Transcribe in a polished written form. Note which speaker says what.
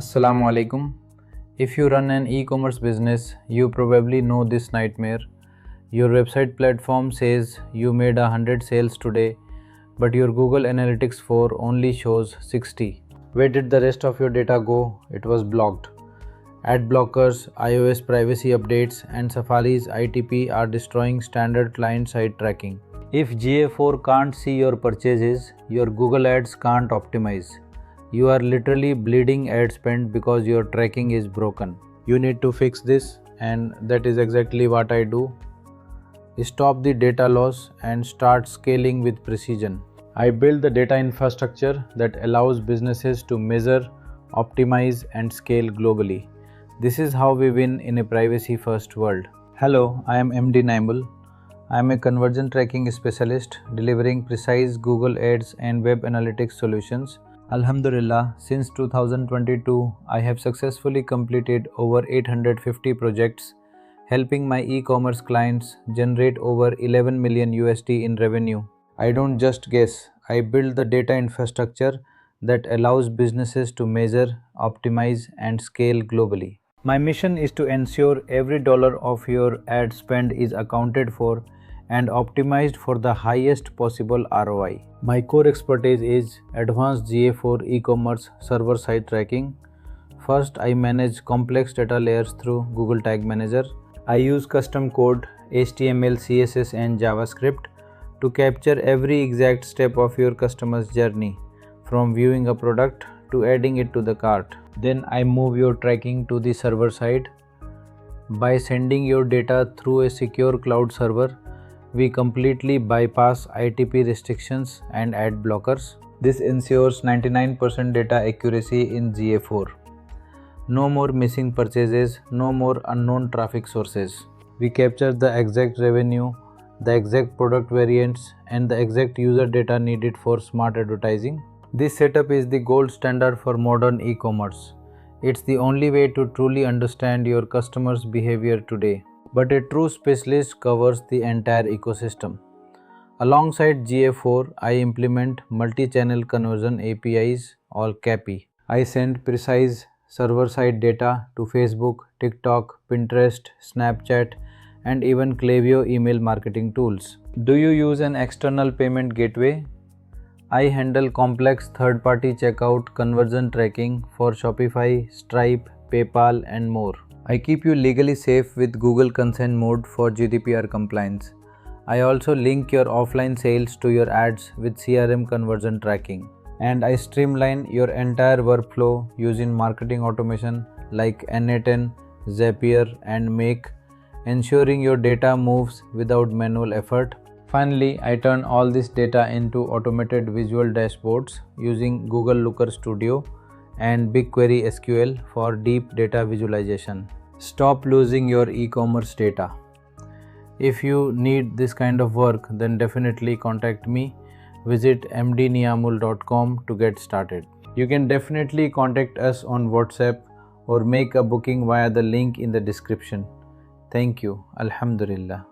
Speaker 1: Assalamu alaikum. If you run an e-commerce business, you probably know this nightmare. Your website platform says you made 100 sales today, but your Google Analytics 4 only shows 60. Where did the rest of your data go? It was blocked. Ad blockers, iOS privacy updates, and Safari's ITP are destroying standard client-side tracking. If GA4 can't see your purchases, your Google Ads can't optimize. You are literally bleeding ad spend because your tracking is broken. You need to fix this, and that is exactly what I do. Stop the data loss and start scaling with precision. I build the data infrastructure that allows businesses to measure, optimize, and scale globally. This is how we win in a privacy-first world. Hello, I am MD Niamul. I am a conversion tracking specialist delivering precise Google Ads and web analytics solutions. Alhamdulillah, since 2022, I have successfully completed over 850 projects, helping my e-commerce clients generate over 11 million USD in revenue. I don't just guess, I build the data infrastructure that allows businesses to measure, optimize, and scale globally. My mission is to ensure every dollar of your ad spend is accounted for and optimized for the highest possible ROI. My core expertise is advanced GA4 e-commerce server side tracking. First, I manage complex data layers through Google Tag Manager. I use custom code, HTML, CSS, and JavaScript to capture every exact step of your customer's journey, from viewing a product to adding it to the cart. Then I move your tracking to the server side. By sending your data through a secure cloud server, we completely bypass ITP restrictions and ad blockers. This ensures 99% data accuracy in GA4. No more missing purchases, no more unknown traffic sources. We capture the exact revenue, the exact product variants, and the exact user data needed for smart advertising. This setup is the gold standard for modern e-commerce. It's the only way to truly understand your customers' behavior today. But a true specialist covers the entire ecosystem. Alongside GA4, I implement multi-channel conversion APIs, or CAPI. I send precise server-side data to Facebook, TikTok, Pinterest, Snapchat, and even Klaviyo email marketing tools. Do you use an external payment gateway? I handle complex third-party checkout conversion tracking for Shopify, Stripe, PayPal, and more. I keep you legally safe with Google Consent Mode for GDPR compliance. I also link your offline sales to your ads with CRM conversion tracking. And I streamline your entire workflow using marketing automation like N8N, Zapier, and Make, ensuring your data moves without manual effort. Finally, I turn all this data into automated visual dashboards using Google Looker Studio and BigQuery SQL for deep data visualization. Stop losing your e-commerce data. If you need this kind of work, then definitely contact me. Visit mdniamul.com to get started. You can definitely contact us on WhatsApp or make a booking via the link in the description. Thank you. Alhamdulillah.